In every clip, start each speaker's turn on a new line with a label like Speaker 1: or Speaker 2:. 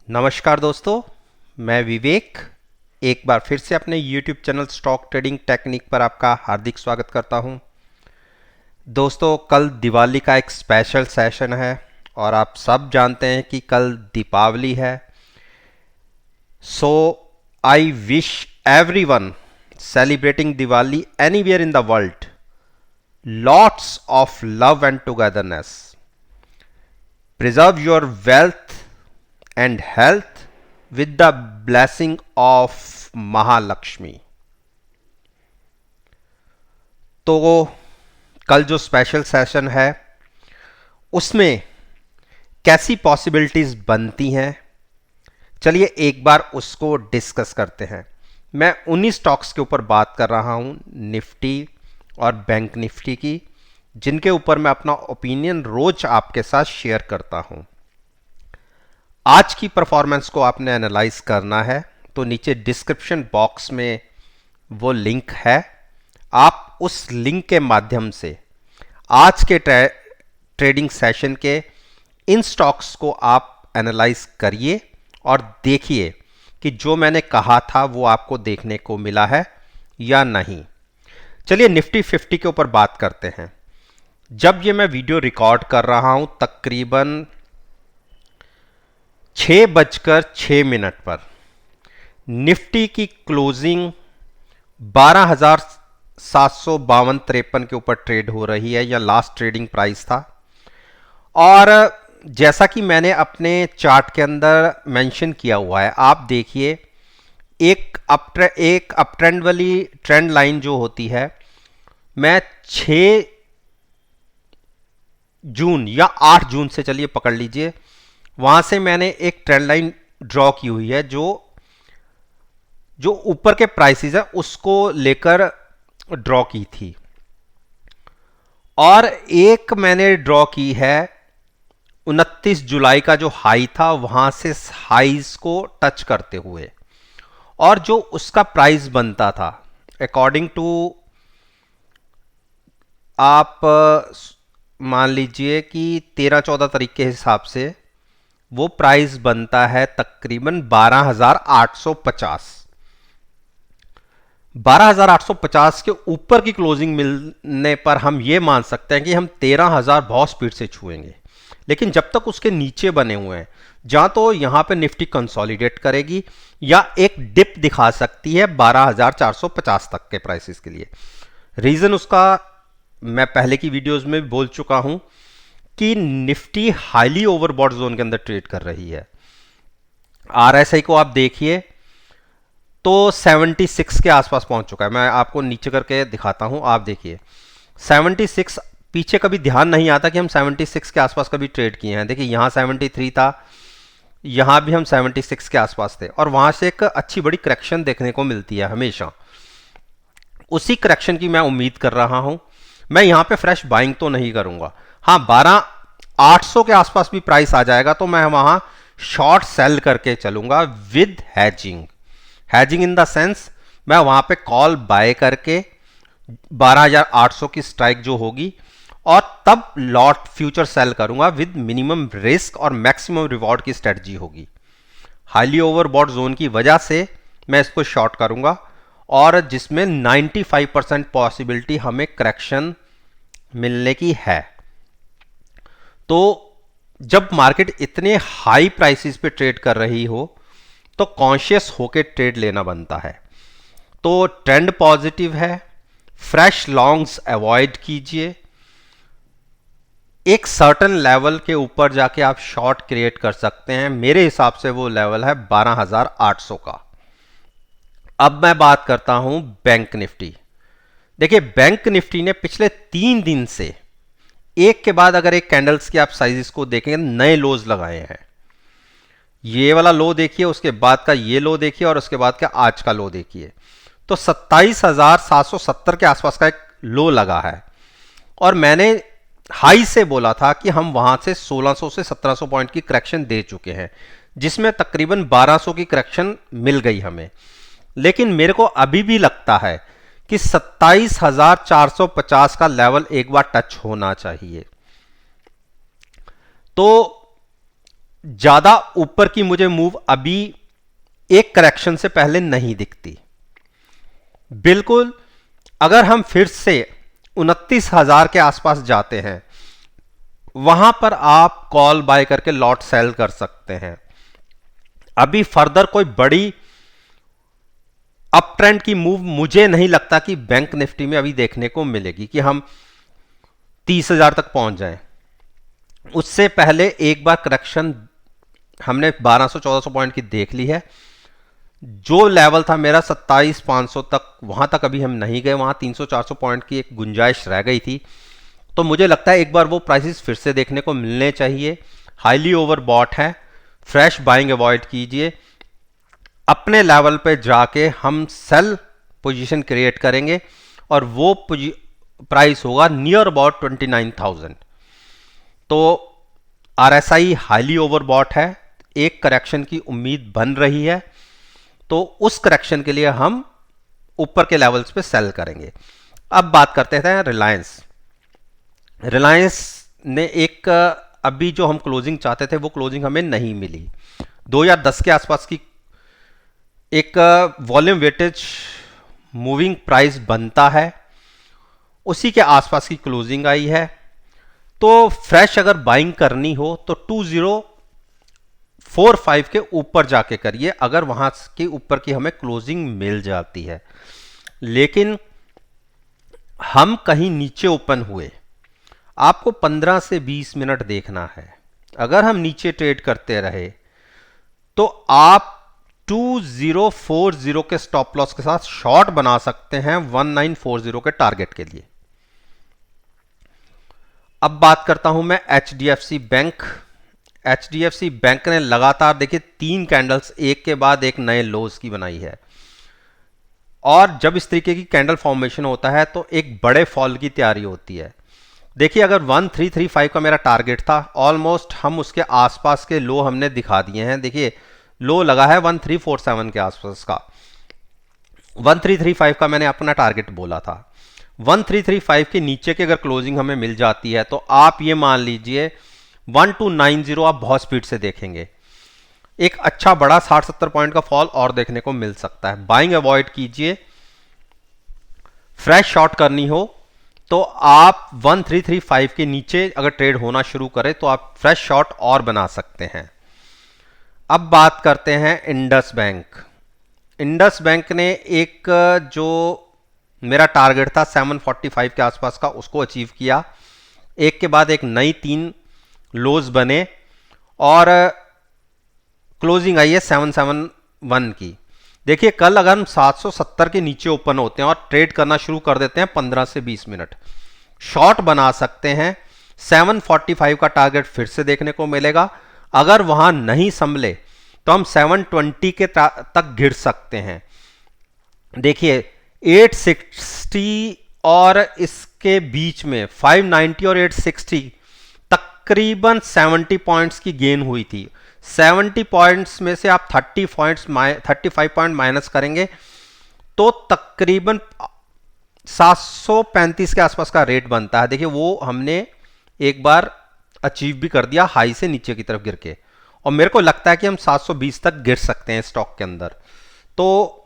Speaker 1: नमस्कार दोस्तों, मैं विवेक एक बार फिर से अपने YouTube channel stock trading technique पर आपका हार्दिक स्वागत करता हूं। दोस्तों, कल दिवाली का एक स्पेशल सेशन है और आप सब जानते हैं कि कल दीपावली है। So I wish everyone celebrating Diwali anywhere in the world lots of love and togetherness. Preserve your wealth and health with the blessing of Mahalakshmi. तो कल जो स्पेशल सेशन है उसमें कैसी पॉसिबिलिटीज बनती हैं, चलिए एक बार उसको डिस्कस करते हैं। मैं उन्हीं स्टॉक्स के ऊपर बात कर रहा हूं, निफ्टी और बैंक निफ्टी की, जिनके ऊपर मैं अपना ओपिनियन रोज आपके साथ शेयर करता हूं। आज की परफॉर्मेंस को आपने एनालाइज करना है तो नीचे डिस्क्रिप्शन बॉक्स में वो लिंक है। आप उस लिंक के माध्यम से आज के ट्रेडिंग सेशन के इन स्टॉक्स को आप एनालाइज करिए और देखिए कि जो मैंने कहा था वो आपको देखने को मिला है या नहीं। चलिए निफ्टी 50 के ऊपर बात करते हैं। जब ये मैं वीडियो रिकॉर्ड कर रहा हूं तकरीबन 6:06 पर निफ्टी की क्लोजिंग 12,752-53 के ऊपर ट्रेड हो रही है, या लास्ट ट्रेडिंग प्राइस था। और जैसा कि मैंने अपने चार्ट के अंदर मेंशन किया हुआ है, आप देखिए एक अप ट्रेंड वाली ट्रेंड लाइन जो होती है, मैं 6 जून या 8 जून से चलिए पकड़ लीजिए, वहां से मैंने एक ट्रेंड लाइन ड्रॉ की हुई है जो ऊपर के प्राइसेस है उसको लेकर ड्रॉ की थी, और एक मैंने ड्रॉ की है 29 जुलाई का जो हाई था वहां से हाईज को टच करते हुए, और जो उसका प्राइस बनता था अकॉर्डिंग टू आप मान लीजिए कि 13-14 तारीख के हिसाब से वो प्राइस बनता है तकरीबन 12,850। 12,850 के ऊपर की क्लोजिंग मिलने पर हम ये मान सकते हैं कि हम 13,000 बहुत स्पीड से छुएंगे। लेकिन जब तक उसके नीचे बने हुए हैं, जहां तो यहां पे निफ्टी कंसोलिडेट करेगी या एक डिप दिखा सकती है 12,450 तक के प्राइसेस के लिए। रीजन उसका मैं पहले की वीडियोस में बोल चुका हूं कि निफ्टी हाईली ओवरबॉट जोन के अंदर ट्रेड कर रही है। आरएसआई को आप देखिए तो 76 के आसपास पहुंच चुका है। मैं आपको नीचे करके दिखाता हूं, आप देखिए 76। पीछे कभी ध्यान नहीं आता कि हम 76 के आसपास कभी ट्रेड किए हैं। देखिए यहां 73 था, यहां भी हम 76 के आसपास थे, और वहां से एक अच्छी बड़ी करेक्शन देखने को मिलती है हमेशा। उसी करेक्शन की मैं उम्मीद कर रहा हूं। मैं यहां पे फ्रेश बाइंग तो नहीं करूंगा। हाँ, 12,800 के आसपास भी प्राइस आ जाएगा तो मैं वहां शॉर्ट सेल करके चलूंगा with hedging in the sense मैं वहां पे कॉल बाय करके 12,800 की स्ट्राइक जो होगी, और तब लॉट फ्यूचर सेल करूंगा विद मिनिमम रिस्क और मैक्सिमम रिवॉर्ड की स्ट्रेटजी होगी। हाईली ओवरबॉट जोन की वजह से मैं इसको शॉर्ट करूंगा, और जिसमें 95% पॉसिबिलिटी हमें करेक्शन मिलने की है। तो जब मार्केट इतने हाई प्राइसेस पे ट्रेड कर रही हो तो कॉन्शियस होके ट्रेड लेना बनता है। तो ट्रेंड पॉजिटिव है, फ्रेश लॉन्ग्स अवॉइड कीजिए। एक सर्टन लेवल के ऊपर जाके आप शॉर्ट क्रिएट कर सकते हैं। मेरे हिसाब से वो लेवल है 12,800 का। अब मैं बात करता हूं बैंक निफ्टी। देखिए बैंक निफ्टी ने पिछले 3 दिन से एक के बाद अगर एक कैंडल्स की आप साइजेस को देखेंगे, नए लोज लगाए हैं। ये वाला लो देखिए, उसके बाद का ये लो देखिए, और उसके बाद का आज का लो देखिए। तो 27,770 के आसपास का एक लो लगा है, और मैंने हाई से बोला था कि हम वहां से 1600 से 1700 पॉइंट की करेक्शन दे चुके हैं, जिसमें तकरीबन 1200 की करेक्शन मिल गई हमें। लेकिन मेरे को अभी भी लगता है कि 27,450 का लेवल एक बार टच होना चाहिए। तो ज्यादा ऊपर की मुझे मूव अभी एक करेक्शन से पहले नहीं दिखती। बिल्कुल अगर हम फिर से 29,000 के आसपास जाते हैं, वहां पर आप कॉल बाय करके लॉट सेल कर सकते हैं। अभी फर्दर कोई बड़ी अप ट्रेंड की मूव मुझे नहीं लगता कि बैंक निफ्टी में अभी देखने को मिलेगी कि हम 30,000 तक पहुंच जाएं। उससे पहले एक बार करेक्शन हमने 1200-1400 पॉइंट की देख ली है। जो लेवल था मेरा 27,500 तक, वहां तक अभी हम नहीं गए, वहां 300-400 पॉइंट की एक गुंजाइश रह गई थी। तो मुझे लगता है एक बार वो प्राइसेस फिर से देखने को मिलने चाहिए। हाईली ओवरबॉट है, फ्रेश बाइंग अवॉइड कीजिए। अपने लेवल पे जाके हम सेल पोजीशन क्रिएट करेंगे और वो प्राइस होगा नियर अबाउट 29,000। तो आरएसआई हाईली ओवरबॉट है, एक करेक्शन की उम्मीद बन रही है, तो उस करेक्शन के लिए हम ऊपर के लेवल्स पे सेल करेंगे। अब बात करते हैं रिलायंस। रिलायंस ने एक अभी जो हम क्लोजिंग चाहते थे वो क्लोजिंग हमें नहीं मिली। 2010 के आसपास की एक वॉल्यूम वेटेज मूविंग प्राइस बनता है, उसी के आसपास की क्लोजिंग आई है। तो फ्रेश अगर बाइंग करनी हो तो 2045 के ऊपर जाके करिए, अगर वहां के ऊपर की हमें क्लोजिंग मिल जाती है। लेकिन हम कहीं नीचे ओपन हुए, आपको 15 से 20 मिनट देखना है। अगर हम नीचे ट्रेड करते रहे तो आप 2040 के स्टॉप लॉस के साथ शॉर्ट बना सकते हैं 1940 के टारगेट के लिए। अब बात करता हूं मैं एचडीएफसी बैंक। एचडीएफसी बैंक ने लगातार देखिए 3 कैंडल्स एक के बाद एक नए लोज की बनाई है, और जब इस तरीके की कैंडल फॉर्मेशन होता है तो एक बड़े फॉल की तैयारी होती है। देखिए अगर 1335 का मेरा टारगेट था, ऑलमोस्ट हम उसके आसपास के लो हमने दिखा दिए हैं। देखिए लो लगा है 1347 के आसपास का, 1335 का मैंने अपना टारगेट बोला था। 1335 के नीचे की अगर क्लोजिंग हमें मिल जाती है तो आप ये मान लीजिए 1290 आप बहुत स्पीड से देखेंगे। एक अच्छा बड़ा 60-70 पॉइंट का फॉल और देखने को मिल सकता है। बाइंग अवॉइड कीजिए। फ्रेश शॉर्ट करनी हो तो आप 1335 के नीचे अगर ट्रेड होना शुरू करें तो आप फ्रेश शॉर्ट और बना सकते हैं। अब बात करते हैं इंडस बैंक। इंडस बैंक ने एक जो मेरा टारगेट था 745 के आसपास का, उसको अचीव किया। एक के बाद एक नई 3 लोज बने और क्लोजिंग आई है 771 की। देखिए कल अगर हम 770 के नीचे ओपन होते हैं और ट्रेड करना शुरू कर देते हैं 15 से 20 मिनट, शॉर्ट बना सकते हैं। 745 का टारगेट फिर से देखने को मिलेगा। अगर वहां नहीं संभले तो हम 720 के तक गिर सकते हैं। देखिए 860 और इसके बीच में 590 और 860 तकरीबन 70 पॉइंट्स की गेन हुई थी। 70 पॉइंट्स में से आप 35 पॉइंट माइनस करेंगे तो तकरीबन 735 के आसपास का रेट बनता है। देखिए वो हमने एक बार अचीव भी कर दिया हाई से नीचे की तरफ गिर के, और मेरे को लगता है कि हम 720 तक गिर सकते हैं स्टॉक के अंदर। तो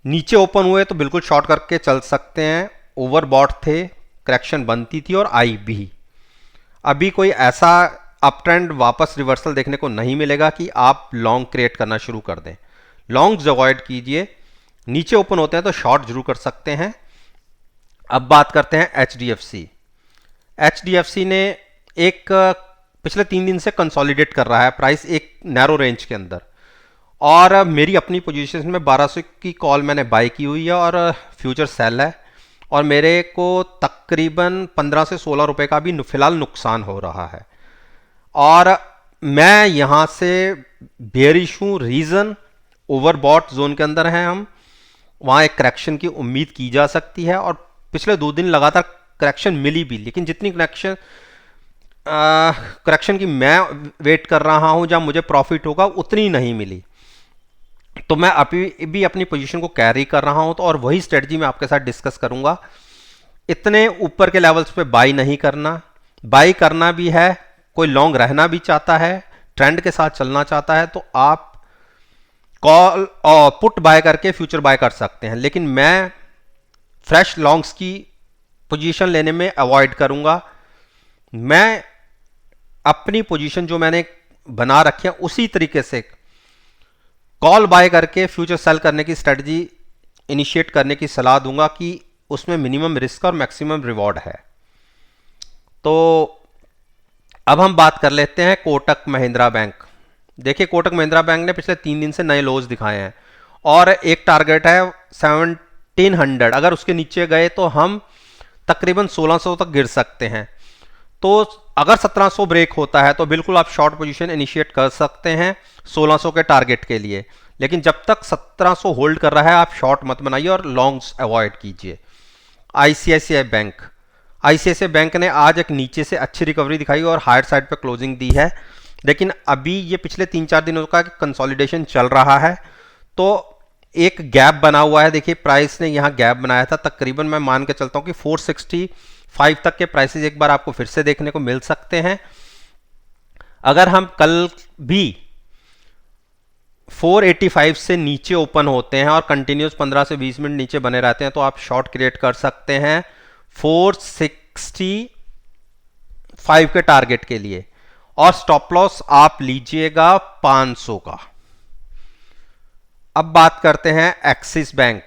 Speaker 1: नीचे ओपन हुए तो बिल्कुल शॉर्ट करके चल सकते हैं। ओवरबॉट थे, करेक्शन बनती थी और आई भी। अभी कोई ऐसा अप ट्रेंड वापस रिवर्सल देखने को नहीं मिलेगा कि आप लॉन्ग क्रिएट करना शुरू कर दें। लॉन्ग्स अवॉइड कीजिए। नीचे ओपन होते हैं तो शॉर्ट जरूर कर सकते हैं। अब बात करते हैं एचडीएफसी। एचडीएफसी ने एक पिछले 3 दिन से कंसोलिडेट कर रहा है प्राइस एक नैरो रेंज के अंदर, और मेरी अपनी पोजीशन में 1200 की कॉल मैंने बाय की हुई है और फ्यूचर सेल है, और मेरे को तकरीबन 15 से 16 रुपए का भी फिलहाल नुकसान हो रहा है। और मैं यहां से बेयरिश हूं। रीजन ओवरबॉट जोन के अंदर है हम, वहां एक करेक्शन की उम्मीद की जा सकती है, और पिछले 2 दिन लगातार करेक्शन मिली भी, लेकिन जितनी करेक्शन की मैं वेट कर रहा हूं जहां मुझे प्रॉफिट होगा उतनी नहीं मिली। तो मैं अभी भी अपनी पोजीशन को कैरी कर रहा हूं, तो और वही स्ट्रेटजी मैं आपके साथ डिस्कस करूंगा। इतने ऊपर के लेवल्स पे बाई नहीं करना, बाई करना भी है, कोई लॉन्ग रहना भी चाहता है ट्रेंड के साथ चलना चाहता है तो आप कॉल और पुट बाय करके फ्यूचर बाय कर सकते हैं, लेकिन मैं फ्रेश लॉन्ग्स की पोजीशन लेने में अवॉइड करूंगा। मैं अपनी पोजीशन जो मैंने बना रखी है उसी तरीके से कॉल बाय करके फ्यूचर सेल करने की स्ट्रेटजी इनिशिएट करने की सलाह दूंगा कि उसमें मिनिमम रिस्क और मैक्सिमम रिवॉर्ड है। तो अब हम बात कर लेते हैं कोटक महिंद्रा बैंक। देखिए, कोटक महिंद्रा बैंक ने पिछले 3 दिन से नए लोज दिखाए हैं और एक टारगेट है 1700। अगर उसके नीचे गए तो हम तकरीबन 1600 तक गिर सकते हैं। तो अगर 1700 ब्रेक होता है तो बिल्कुल आप शॉर्ट पोजीशन इनिशिएट कर सकते हैं 1600 के टारगेट के लिए, लेकिन जब तक 1700 होल्ड कर रहा है आप शॉर्ट मत बनाइए और लॉन्ग्स अवॉइड कीजिए। आईसीआईसीआई बैंक ने आज एक नीचे से अच्छी रिकवरी दिखाई और हायर साइड पे क्लोजिंग दी है, लेकिन अभी ये पिछले 3-4 दिनों का कंसोलिडेशन चल रहा है तो एक गैप बना हुआ है। देखिए, प्राइस ने यहाँ गैप बनाया था, तकरीबन मैं मान के चलता हूँ कि 465 तक के प्राइसेस एक बार आपको फिर से देखने को मिल सकते हैं। अगर हम कल भी 485 से नीचे ओपन होते हैं और कंटिन्यूस 15 से 20 मिनट नीचे बने रहते हैं तो आप शॉर्ट क्रिएट कर सकते हैं 465 के टारगेट के लिए, और स्टॉप लॉस आप लीजिएगा 500 का। अब बात करते हैं एक्सिस बैंक।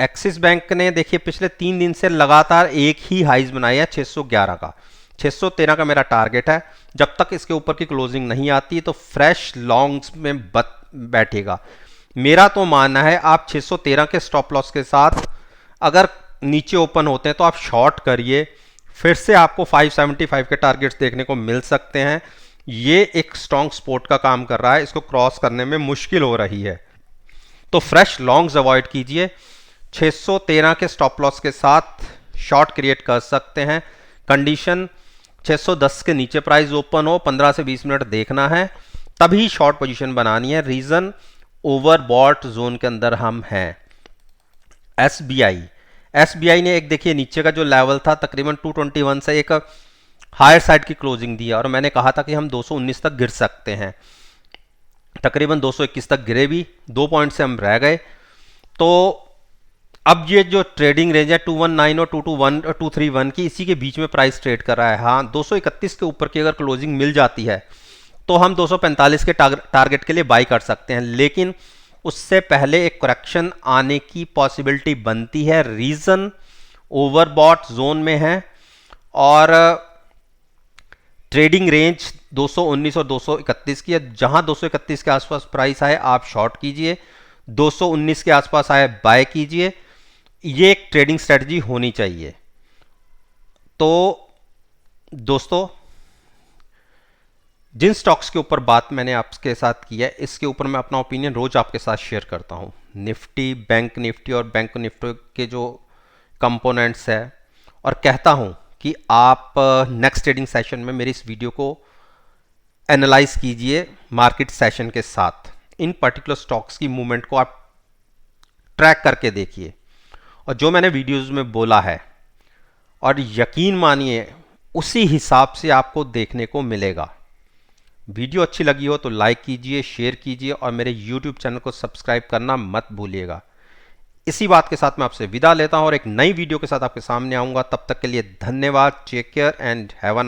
Speaker 1: एक्सिस बैंक ने देखिए पिछले 3 दिन से लगातार एक ही हाइज बनाई है 611 का। 613 का मेरा टारगेट है। जब तक इसके ऊपर की क्लोजिंग नहीं आती तो फ्रेश लॉन्ग्स में बैठेगा। मेरा तो मानना है आप 613 के स्टॉप लॉस के साथ अगर नीचे ओपन होते हैं तो आप शॉर्ट करिए, फिर से आपको 575 के टारगेट्स देखने को मिल सकते हैं। ये एक स्ट्रॉन्ग सपोर्ट का काम कर रहा है, इसको क्रॉस करने में मुश्किल हो रही है, तो फ्रेश लॉन्ग्स अवॉइड कीजिए। 613 के स्टॉप लॉस के साथ शॉर्ट क्रिएट कर सकते हैं। कंडीशन 610 के नीचे प्राइस ओपन हो, 15 से 20 मिनट देखना है, तभी शॉर्ट पोजीशन बनानी है। रीजन ओवरबॉट जोन के अंदर हम हैं। एसबीआई ने एक देखिए नीचे का जो लेवल था तकरीबन 221 से एक हायर साइड की क्लोजिंग दी है और मैंने कहा था कि हम 219 तक गिर सकते हैं। तकरीबन 221 तक गिरे भी, 2 पॉइंट से हम रह गए। तो अब ये जो ट्रेडिंग रेंज है 219 और 231 की, इसी के बीच में प्राइस ट्रेड कर रहा है। हाँ, 231 के ऊपर की अगर क्लोजिंग मिल जाती है तो हम 245 के टारगेट के लिए बाई कर सकते हैं, लेकिन उससे पहले एक करेक्शन आने की पॉसिबिलिटी बनती है। रीजन ओवरबॉट जोन में है और ट्रेडिंग रेंज 219 और 231 की है। जहां 231 के आसपास प्राइस आए आप शॉर्ट कीजिए, 219 के आसपास आए बाय कीजिए। ये एक ट्रेडिंग स्ट्रेटजी होनी चाहिए। तो दोस्तों, जिन स्टॉक्स के ऊपर बात मैंने आपके साथ की है, इसके ऊपर मैं अपना ओपिनियन रोज आपके साथ शेयर करता हूं। निफ्टी, बैंक निफ्टी और बैंक निफ्टी के जो कंपोनेंट्स है, और कहता हूं कि आप नेक्स्ट ट्रेडिंग सेशन में मेरी इस वीडियो को एनालाइज कीजिए मार्केट सेशन के साथ। इन पर्टिकुलर स्टॉक्स की मूवमेंट को आप ट्रैक करके देखिए और जो मैंने वीडियोस में बोला है, और यकीन मानिए उसी हिसाब से आपको देखने को मिलेगा। वीडियो अच्छी लगी हो तो लाइक कीजिए, शेयर कीजिए और मेरे YouTube चैनल को सब्सक्राइब करना मत भूलिएगा। इसी बात के साथ मैं आपसे विदा लेता हूं और एक नई वीडियो के साथ आपके सामने आऊंगा। तब तक के लिए धन्यवाद। Take care and have a